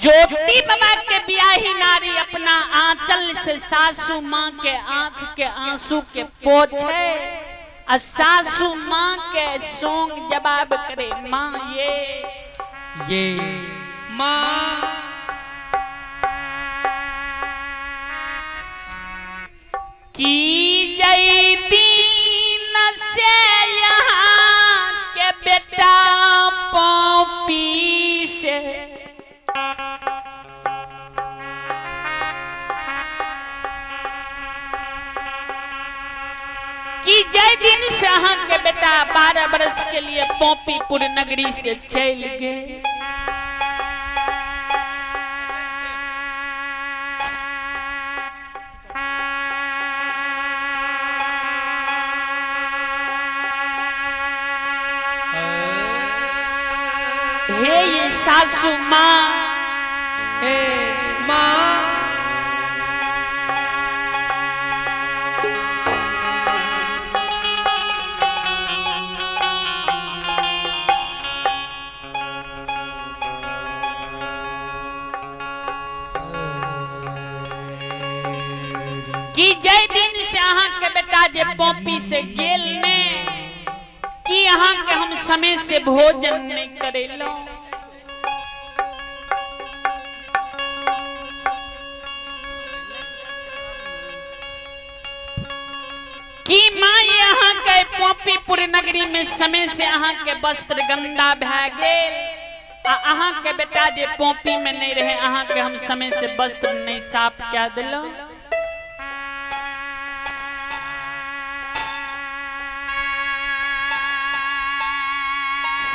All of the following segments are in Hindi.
ज्योति बाबा के बियाही नारी अपना आंचल से सासू माँ के आंख के आंसू के पोछे और सासू माँ के सोंग जवाब करे माँ ये माँ की जय दीन से यहाँ के बेटा पौपी से कि जय दिन से यहाँ के बेटा 12 बरस के लिए पोपीपुर नगरी से चल गए। हे ये सासू माँ हे माँ कि जय दिन से यहाँ के बेटा जे पोपी से गेल ने कि यहाँ के हम समय से भोजन नहीं करेलो। कि माँ यहाँ के पोपीपुर नगरी में समय से यहाँ के वस्त्र गंदा भए गेल आ अहाँ के बेटा जे पोपी में नहीं रहे अहाँ के हम समय से वस्त्र नहीं साफ क्या दिलो।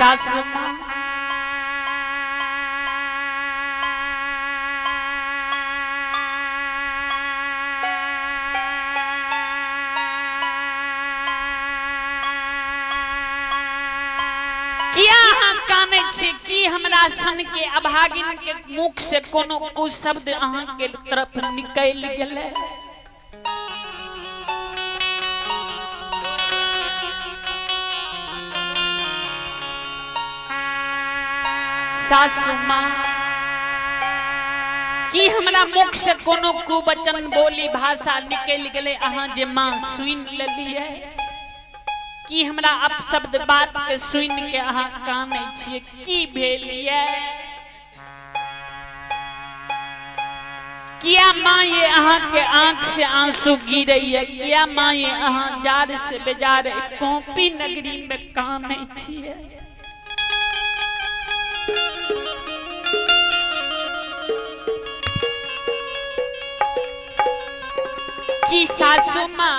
सासू माँ किया अहाँ काने छी कि हमरा सन के अभागिन के मुख से कोनो कुशब्द अहाँ के तरफ निकल गेलै। सासू माँ कि हमरा मुख से कोनो कुवचन बोली भाषा निकल गेलै अहाँ जे माँ सुन लेलिए कि हमरा अपशब्द बात के सुन के अहाँ कानै छियै की भेलिए। किया माँ ये अहाँ के आंख से आंसू गिरैया किया माँ ये अहाँ जार से बेजार पोपी नगरी में कानै छियै। कि सासू माँ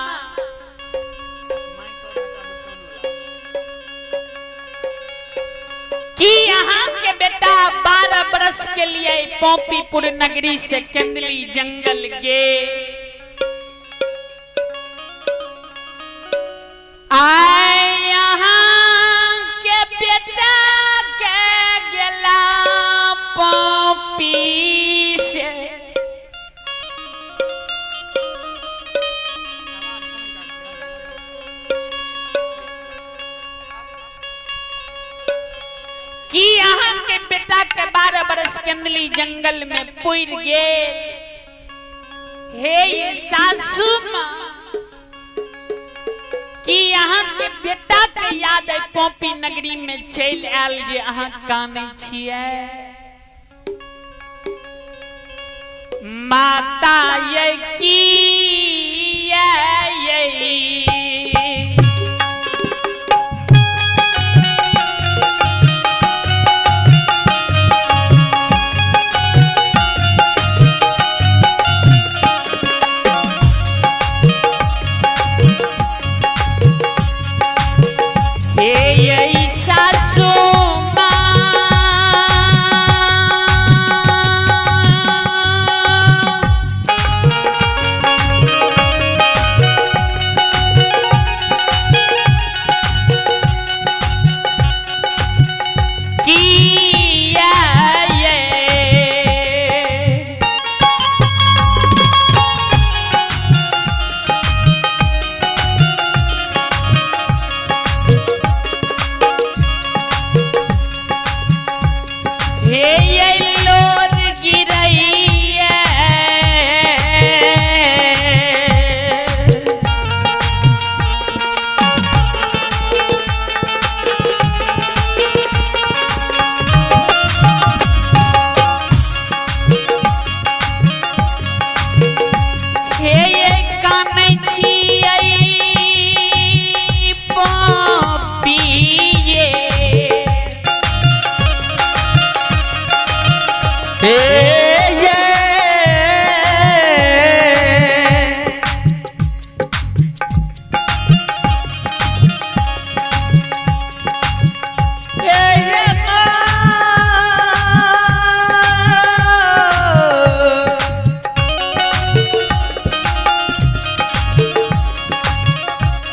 कि यहाँ के बेटा 12 बरस के लिए पोपीपुर नगरी से केंदली जंगल गए आए यहाँ के बेटा के गेला पोपी से कि यहाँ के बेटा के 12 बरस केंदली जंगल में पुर गए। हे ये सासू माँ कि यहाँ के बेटा के याद है पोपी नगरी में चल आयल जे अहाँ कानै छियै। माता ये की ये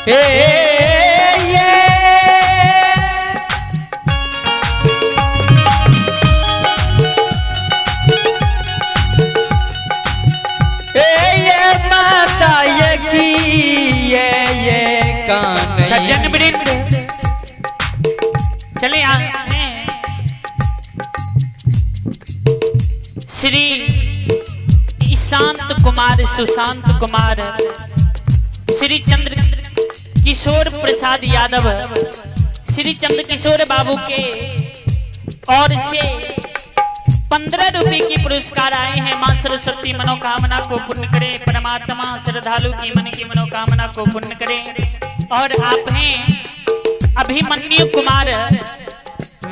ए ये माता ये की ये कान्हैया। सज्जन वृंद चले आए श्री ईशांत कुमार सुशांत कुमार श्री चंद्र किशोर प्रसाद यादव श्री चंद्र किशोर बाबू के और से 15 रुपए के पुरस्कार आए हैं। मां सरस्वती मनोकामना को पूर्ण करे, परमात्मा श्रद्धालु की मन की मनोकामना को पूर्ण करे। और आप हैं अभिमन्यु कुमार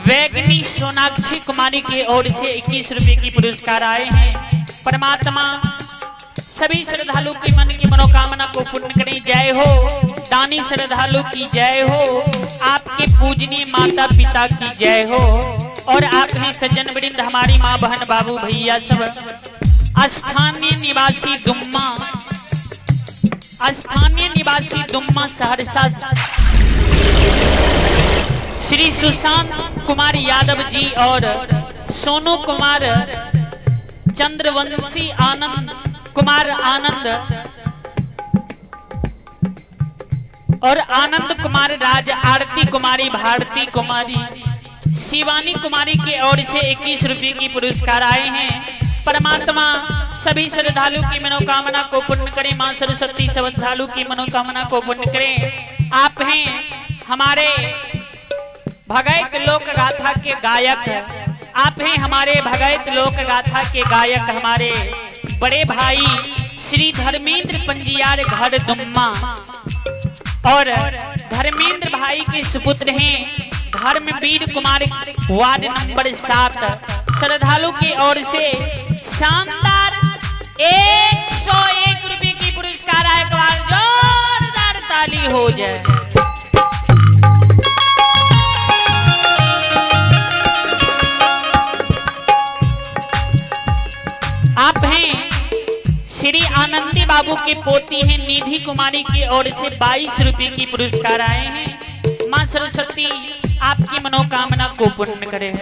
वैगनी सोनाक्षी कुमारी की ओर से 21 रुपए की पुरस्कार आए हैं। परमात्मा सभी श्रद्धालु की मन की मनोकामना को पूर्ण करें। जय हो दानी श्रद्धालु की जय हो, आपके पूजनीय माता पिता की जय हो। और आप हैं सज्जन वृंद हमारी माँ बहन बाबू भैया सब स्थानीय निवासी दुम्मा सहरसा श्री सुशांत कुमार यादव जी और सोनू कुमार चंद्रवंशी आनंद कुमार आनंद और आनंद कुमार राज आरती कुमारी भारती कुमारी शिवानी कुमारी की ओर से 21 रुपए की पुरस्कार आए हैं। परमात्मा सभी श्रद्धालु की मनोकामना को पूर्ण करें। मां सरस्वती श्रद्धालु की मनोकामना को पूर्ण करें। आप हैं हमारे भगैत लोक गाथा के गायक, आप हैं हमारे भगैत लोक गाथा के गायक हमारे बड़े भाई श्री धर्मेंद्र पंजियार घर दुम्मा। और धर्मेंद्र भाई के सुपुत्र हैं धर्मवीर कुमार वार्ड नंबर 7 श्रद्धालु की ओर से शानदार 101 रुपए की पुरस्कार आए। एक बार जोरदार ताली हो जाए। आप हैं श्री आनंदी बाबू के पोती हैं निधि कुमारी की ओर से 22 रुपए की पुरस्कार आए हैं। मां सरस्वती आपकी मनोकामना को पूर्ण करे।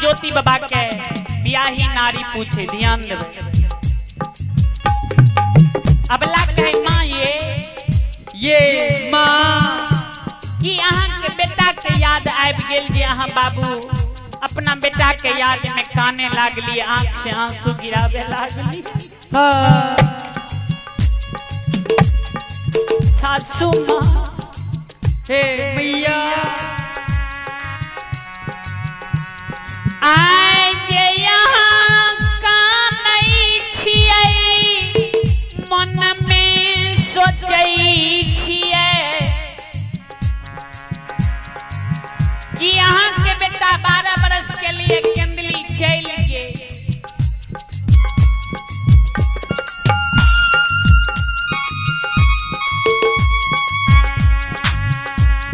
ज्योति बाबा के बियाही नारी पूछे, ध्यान देवे। अब लगता है माँ ये माँ कि यहाँ के बेटा के याद आबि गेल जे अहाँ बाबू अपना बेटा के याद में काने लागली, आंख से आंसू गिरावे लागली। हाँ सासू माँ हे मैया आइ जे यहाँ कानै छियै, मन में सोचै छियै कि यहाँ के बेटा 12 बरस के लिए केंदली चल गए।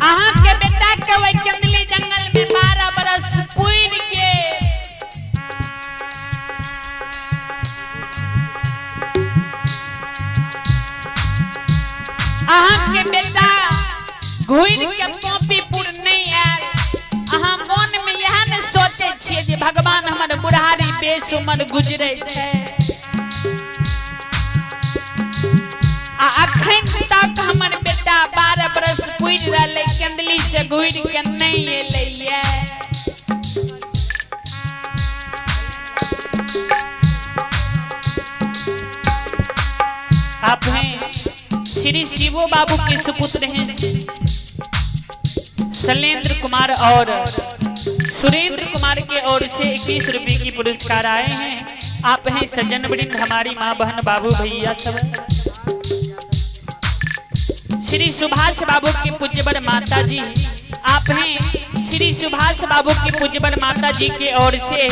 अहाँ के बेटा के वही केंदली जंगल में 12 बरस पूर के अहाँ के बेटा घुर के पोपीपुर नहीं आयल। अहाँ मन में यह न सोचे छिए जे भगवान हमर बुढ़ारी बेस उमर गुजरे छे, आ अखन तक हमर बेटा 12 बरस पूर रहले केंदली से घुर के नहीं एले। श्री शिवो बाबू के सुपुत्र हैं शैलेंद्र कुमार और सुरेंद्र कुमार के ओर से 21 रुपए की पुरस्कार आए हैं। आप हैं सज्जन वृंद, हमारी माँ बहन बाबू भैया सब। श्री सुभाष बाबू की पूज्यवर माता जी, आप हैं श्री सुभाष बाबू की पूज्यवर माता जी के ओर से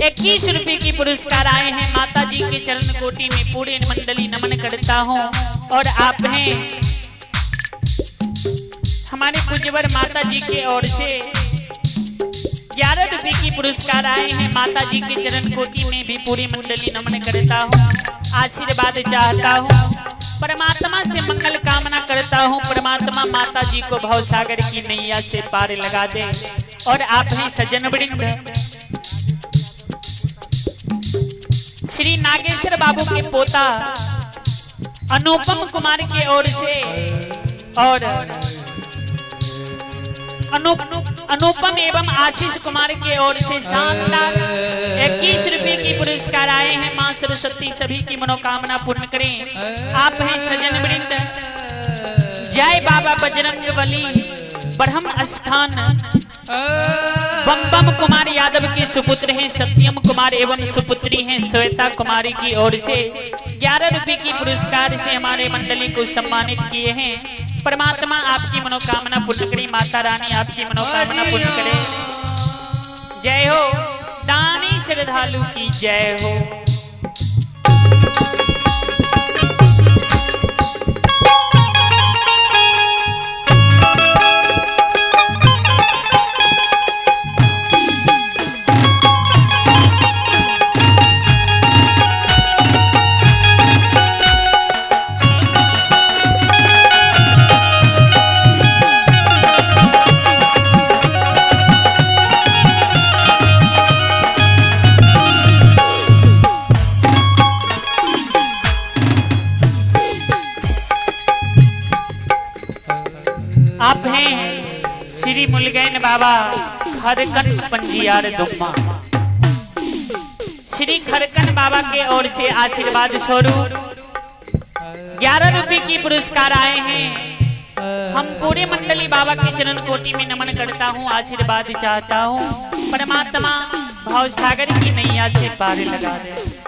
21 रुपए की पुरस्कार आए हैं। माता जी के चरण कोटि में पूरे मंडली नमन करता हूँ। और आप हैं हमारे पूज्यवर माता जी के ओर से 11 रुपए की पुरस्कार आए हैं। माता जी के चरण कोटि में भी पूरी मंडली नमन करता हूँ, आशीर्वाद चाहता हूँ। परमात्मा से मंगल कामना करता हूँ, परमात्मा माता जी को भव सागर की नैया से पार लगा दे। और आप हैं सज्जन वृंद, श्री नागेश्वर बाबू के पोता अनुपम कुमार के ओर से और अनुपम एवं आशीष कुमार के ओर से शानदार 21 रुपए की पुरस्कार आए हैं। मां सरस्वती सभी की मनोकामना पूर्ण करें। आप हैं सज्जन वृंद, जय बाबा बजरंगबली ब्रह्म स्थान बम बम कुमार यादव के सुपुत्र हैं सत्यम कुमार एवं सुपुत्री हैं श्वेता कुमारी की ओर से 11 रुपए की पुरस्कार से हमारे मंडली को सम्मानित किए हैं। परमात्मा आपकी मनोकामना पूर्ण करे, माता रानी आपकी मनोकामना पूर्ण करे। जय हो, दानी श्रद्धालु की जय हो। आप हैं श्री मुलगैन बाबा खरकन पंजियार दुम्मा, श्री खरकन बाबा के ओर से आशीर्वाद स्वरूप 11 रुपए की पुरस्कार आए हैं। हम पूरे मंडली बाबा के चरण कोटि में नमन करता हूँ, आशीर्वाद चाहता हूँ। परमात्मा भाव सागर की नैया से पार लगा दे।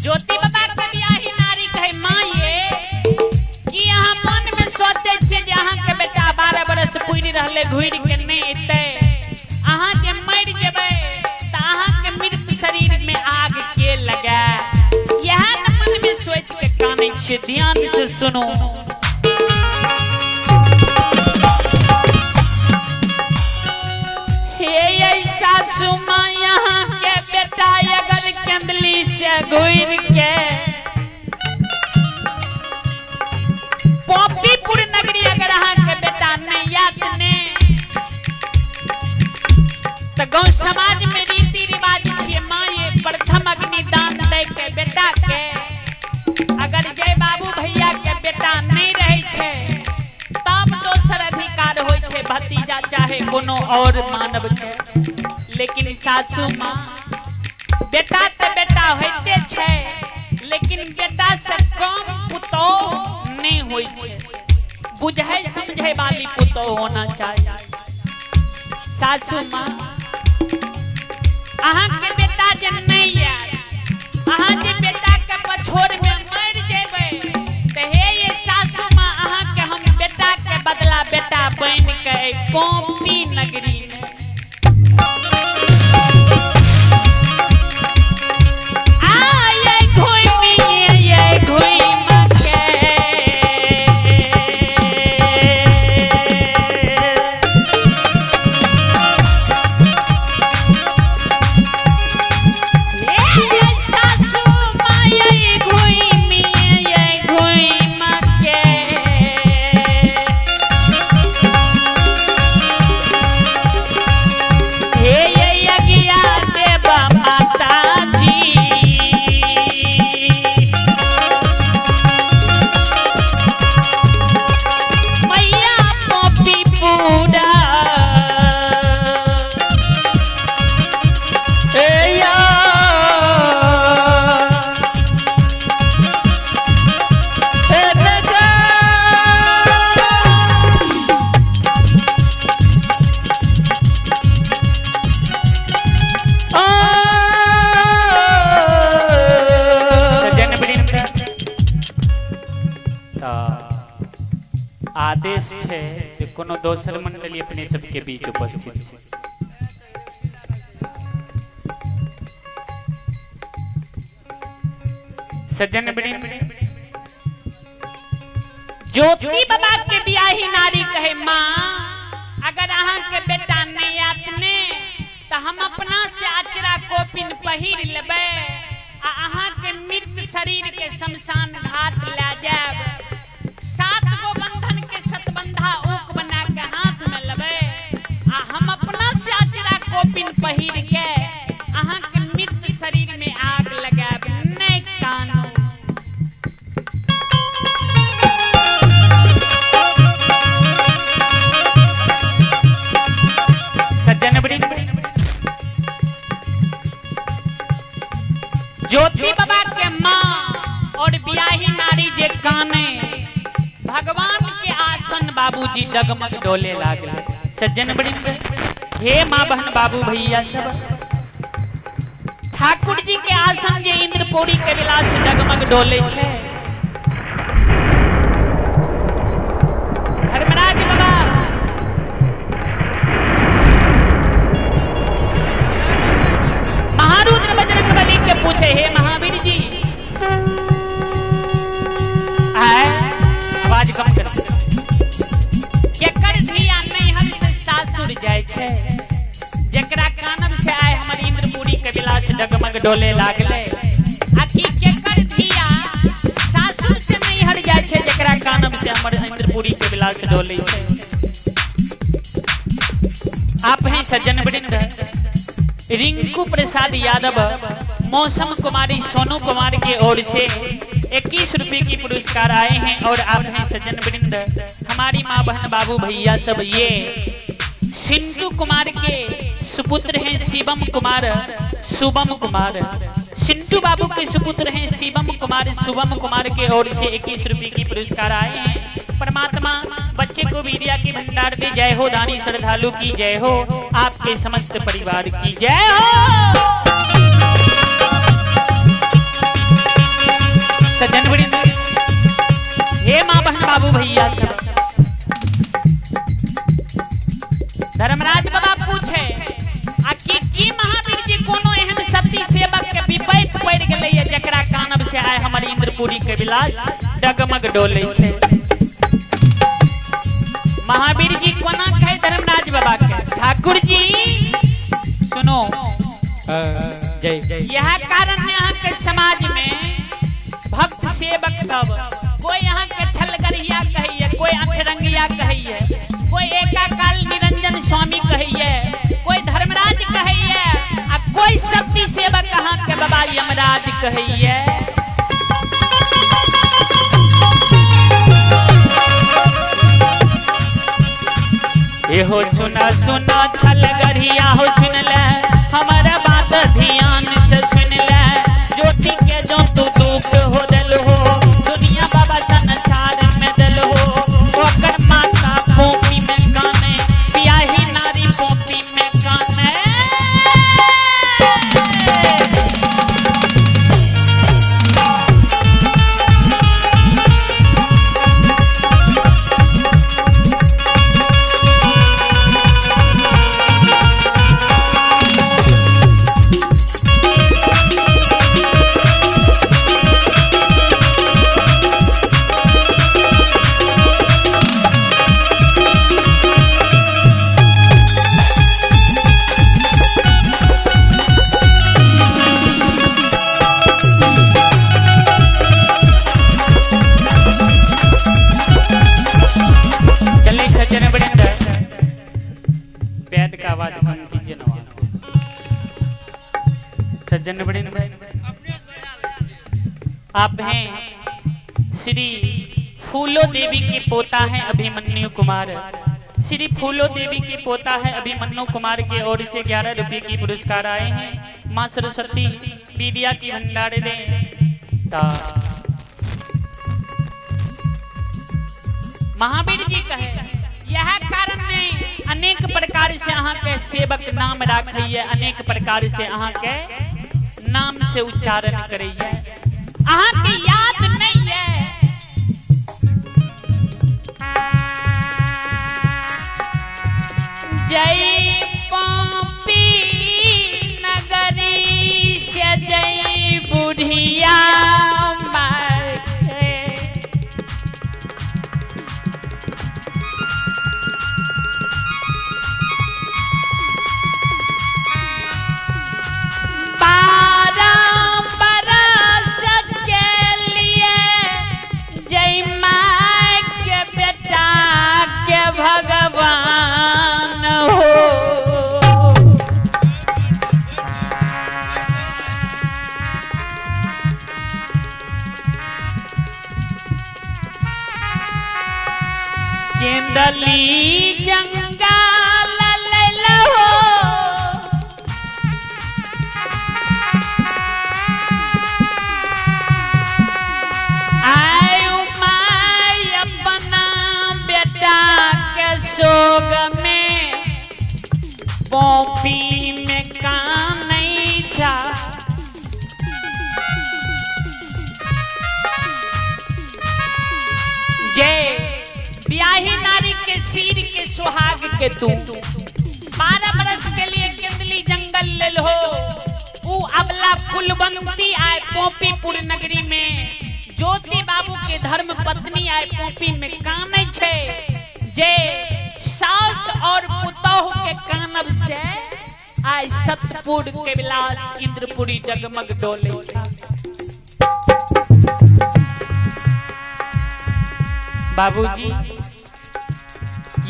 ज्योति बाबा के बियाही नारी कहे माँ ये कि यहाँ मन में सोचे छे जे अहाँ के बेटा 12 बरस पूरी रहले घुर के नहीं एते, अहाँ जे मर जेबे त अहाँ के मृत शरीर में आग के लगे। यह मन में सोच के काने छे, ध्यान से सुनो। सासू माँ यहाँ के बेटा अगर कंदली से घुर के पोपीपुर नगरी अगर अहाँ के बेटा नहीं याद ने तो गाँव समाज में रीति रिवाज छे माँ ये प्रथम अग्निदान दे के बेटा के। अगर जय बाबू भैया के बेटा नहीं रहे छे तब दोसर अधिकार होय छे भतीजा चाहे कोनो और मानव के। लेकिन सासू माँ बेटा तो बेटा होते छे, लेकिन बेटा से कम पुतौह नहीं होय छे, बुझे समझे वाली पुतौह होना चाहिए। सासू माँ अहाँ के बेटा जे नहीं यार, अहाँ जे बेटा के पछोर में मर जेबे तो हे ये सासू माँ अहाँ के हम बेटा के बदला बेटा बन के पोपी नगरी में आदेश है कि कोनो दोसर मंडली अपने सबके बीच उपस्थित है। सज्जन वृंद, ज्योति बाबा के बियाही नारी कहे माँ अगर अहाँ के बेटा नहीं आतने तो हम अपना से आचरा कोपिन पहिर लेबै आ अहाँ के मृत शरीर के शमशान घाट ले जाब। 7 गो बंधन के सतबंधा ऊक बना के हाथ में लेबै आ हम अपना से आचरा कोपिन पहिर के अहाँ के मृत शरीर में आग लगाब। नहीं कानो सज्जन वृंद, ज्योति बाबा के माँ और बियाही नारी जे काने भगवान के आसन बाबूजी डगमग डोले लागले। सज्जन वृंद, हे माँ बहन बाबू भैया सब, ठाकुर जी के आसन जे इंद्रपुरी के विलास डगमग डोले छे। धर्मराज बाबा महारुद्र बजरंग बली के पूछे हे महावीर जी, आवाज कम कर, केकर धिया नैहर से सासुर जाय छे, जेकरा कानब से आए हमर इंद्रपुरी के विलास डगमग डोले लागले। आखी केकर धिया सासुर से नैहर जाय छे, जेकरा कानब से हमर इंद्रपुरी के विलास डोले छे। आप हैं सज्जन वृंद, रिंकू प्रसाद यादव मौसम कुमारी सोनू कुमार की ओर से 21 रुपए की पुरस्कार आए हैं। और आप हैं सज्जन वृंद, हमारी माँ बहन बाबू भैया सब, ये सिंटू कुमार के सुपुत्र हैं शिवम कुमार शुभम कुमार। सिंटू बाबू के सुपुत्र हैं शिवम कुमार शुभम कुमार के ओर से 21 रुपए की पुरस्कार आए हैं। परमात्मा बच्चे को विद्या की भंडार दे। जय हो दानी श्रद्धालु की जय हो, आपके समस्त परिवार की जय हो। सज्जन वृंद, हे माँ बहन बाबू भैया सब, धर्मराज बाबा पूछे आखिर की महावीर जी कोनो एहन सती सेवक के विपैत पड़ गेलै है जकरा कानब से आए हमर इंद्रपुरी के विलास डगमग डोले छे। महावीर जी कोना कहे धर्मराज बाबा के, ठाकुर जी सुनो, जय जय। यह कारण है यहाँ के समाज में भक्त सेवक सब, कोई यहाँ के छलगरिया कहिए, कोई अठरंगिया कहिए, कोई एकाकाल निरंजन स्वामी कहिए, कोई धर्मराज कहिए, आ कोई शक्ति सेवक यहाँ के बाबा यमराज कहिए। हो सुना सुना छलगरिया हो सुन ले, हमारा बात ध्यान से सुन ले। ज्योति के जो तू दुख हो दल हो, दुनिया बाबा संसार में दल हो। ओकर माता पोपी में काने, बियाही नारी पोपी में काने। सज्जन वृंद, आप हैं श्री फूलो देवी के पोता हैं अभिमन्यु कुमार। श्री फूलो देवी के पोता है अभिमन्यु कुमार के ओर से 11 रुपए की पुरस्कार आए हैं। माँ सरस्वती विद्या की भंडार दें। महावीर जी कहे यह कारण नहीं, अनेक प्रकार से अहाँ के सेवक नाम रखिए, अनेक प्रकार से अहाँ के नाम से उच्चारण करिए। अहाँ की याद नहीं है जय पॉपी नगरी से जय बुढ़िया भगवान हो। केंदली जंगल लैला हो सोग में पॉपी में काम नहीं छा। जय ब्याही नारी के सिर के सुहाग के तू 12 बरस के लिए केंदली जंगल ले लो। ऊ अबला कुलवंती आए पोपीपुर नगरी में ज्योति बाबू के धर्म पत्नी आए पोपी में काम नहीं छे। जे सास और पुतोह के कानब से आज सतपुर के विलास इंद्रपुरी जगमग डोले। बाबूजी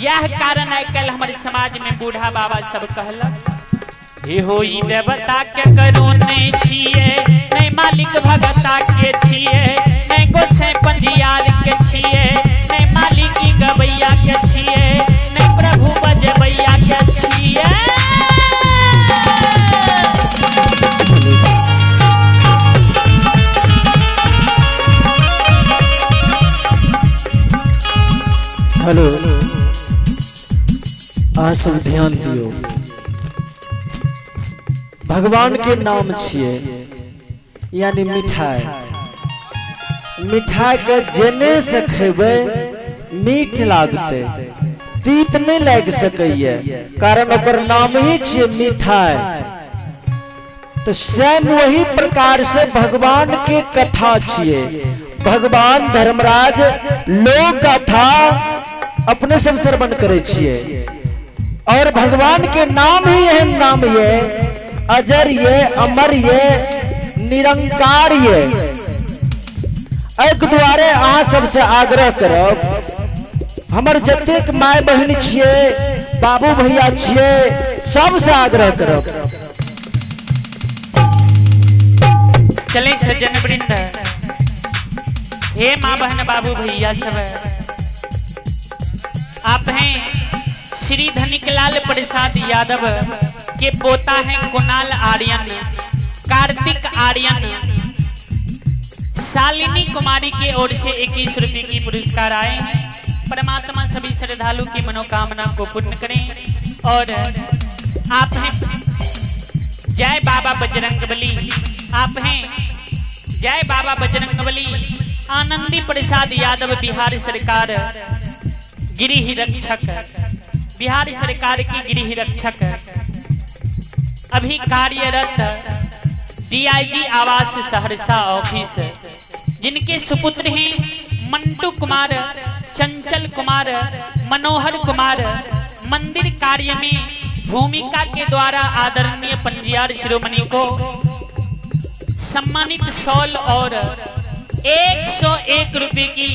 यह कारण है कल हमारे समाज में बूढ़ा बाबा सब कहलक हे होई देवता के करोने छिए नहीं मालिक भगता के छिए नहीं गोसे पंजियार के छिए नहीं मालिकी गवैया के छिए नहीं प्रभु बजबैया के छिए। हेलो अहाँ सब ध्यान दियो भगवान के नाम छिए यानी मिठाई। मिठाई के जेने से खेबे मीठ लागते तीत नहीं लग सकैए कारण ओकर नाम ही छिए मिठाई। तो सेम वही प्रकार से भगवान के कथा छिए। भगवान धर्मराज लोक कथा अपने सब श्रवण करे छिए और भगवान के नाम ही यह नाम ये अजर ये अमर ये निरंकार ये। एक द्वारे अहाँ सबसे आग्रह करब हमर जतेक माय बहन छिए बाबू भैया छिए सबसे आग्रह करब चले सज्जन वृंद हे माँ बहन बाबू भैया सब आप हैं श्री धनिकलाल प्रसाद यादव के पोता हैं कुणाल आर्यन कार्तिक आर्यन शालिनी कुमारी के ओर से 21 रुपये की पुरस्कार आए हैं। परमात्मा सभी श्रद्धालु की मनोकामना को पूर्ण करें। और आप हैं जय बाबा बजरंगबली आप हैं जय बाबा बजरंगबली आनंदी प्रसाद यादव बिहार सरकार गृह रक्षक बिहार सरकार की गृह रक्षक अभी कार्यरत डीआईजी आवास सहरसा ऑफिस जिनके सुपुत्र हैं मंटू कुमार चंचल कुमार मनोहर कुमार मंदिर कार्य में भूमिका के द्वारा आदरणीय पंजियार शिरोमणि को सम्मानित शॉल और 101 रुपये की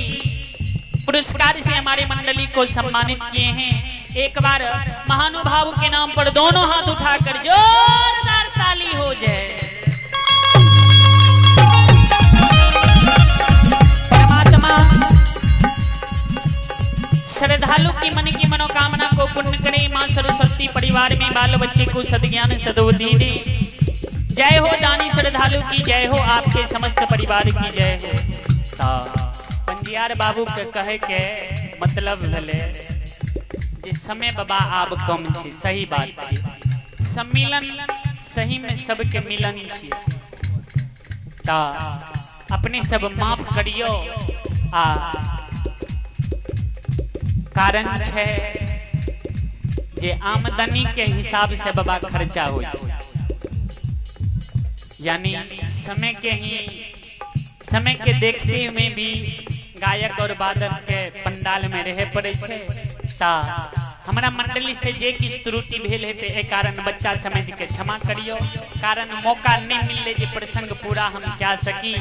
पुरस्कार से हमारे मंडली को सम्मानित किए हैं। एक बार महानुभाव के नाम पर दोनों हाथ उठाकर जोरदार ताली हो जाए। परमात्मा श्रद्धालु की मन की मनोकामना को पूर्ण करे। मां सरस्वती परिवार में बाल बच्चे को सद्ज्ञान सद्बुद्धि दे। जय हो दानी श्रद्धालु की जय हो आपके समस्त परिवार की जय हो। पंजियार बाबू के कहे के मतलब भले जे समय बाबा आब कम छे सही बात छे सम्मिलन सही में सबके मिलन छे ता अपने सब माफ करियो आ कारण छे जे आमदनी के हिसाब से बाबा खर्चा हो, यानी समय के देखते हुए भी गायक और वादक के पंडाल में रहे पड़े छे। ता हमारा मंडली से जे किस त्रुटि भेल है ए कारण बच्चा समझ के क्षमा करियो, कारण मौका नहीं मिले जे प्रसंग पूरा हम क्या सकी।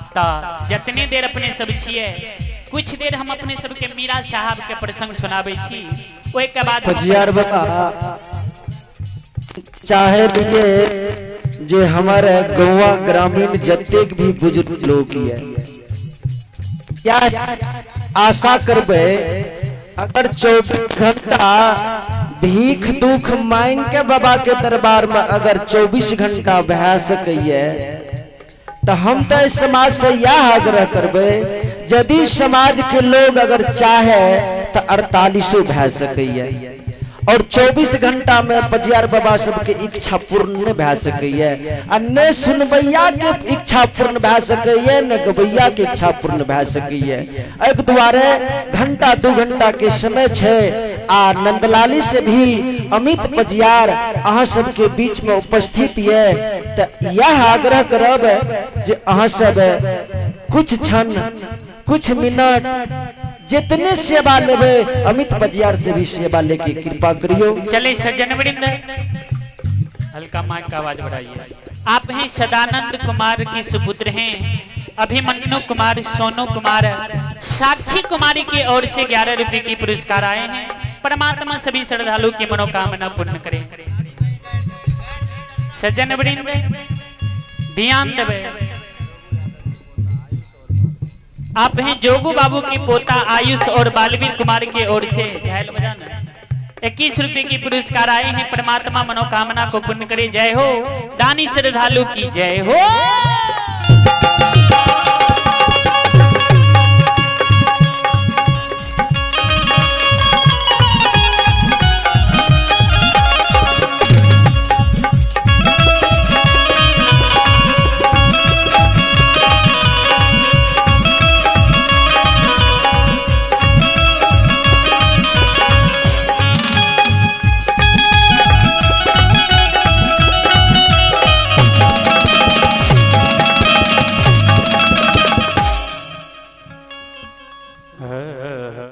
ता जितने देर अपने सब छिए, कुछ देर हम अपने सबके मीरा साहब के प्रसंग सुनाबे छी, ओए के बाद फजियार बता चाहे दिए जे हमारे गोवा ग्रामीण जतेक भी बुजुर्ग लोग है, क्या आशा करबे अगर 24 घंटा भीख दुख मांग के बाबा के दरबार में अगर 24 घंटा बह सके, तो हम तो इस समाज से यह आग्रह करबे, यदि समाज के लोग अगर चाहे तो 48 बह सके और 24 घंटा में पजियार बाबा सबके इच्छा पूर्ण भै सके, न सुनबैया के इच्छा पूर्ण भै सके, न गबैया के इच्छा पूर्ण भै सके। एक दुआरे घंटा 2 घंटा के समय छे आ नंदलाली से भी अमित पजियार अहाँ सबके बीच में उपस्थित है, तो यह आग्रह करब जे अहाँ सब कुछ क्षण कुछ मिनट जितने सेवा लेबे अमित पजियार से भी सेवा लेके कृपा करियो। चले सज्जन वृंद, हल्का माइक का आवाज बढ़ाइए। आप ही सदानंद कुमार की सुपुत्र हैं, अभिमन्यु कुमार, सोनू कुमार, साक्षी कुमारी की ओर से 11 रुपए की पुरस्कार आए हैं। परमात्मा सभी श्रद्धालु की मनोकामना पूर्ण करे। सज्जन वृंद ध्यान देवे, आप हैं जोगू बाबू की पोता आयुष और बालवीर कुमार की ओर से 21 रुपए की पुरस्कार आए हैं। परमात्मा मनोकामना को पूर्ण करे। जय हो, दानी श्रद्धालु की जय हो।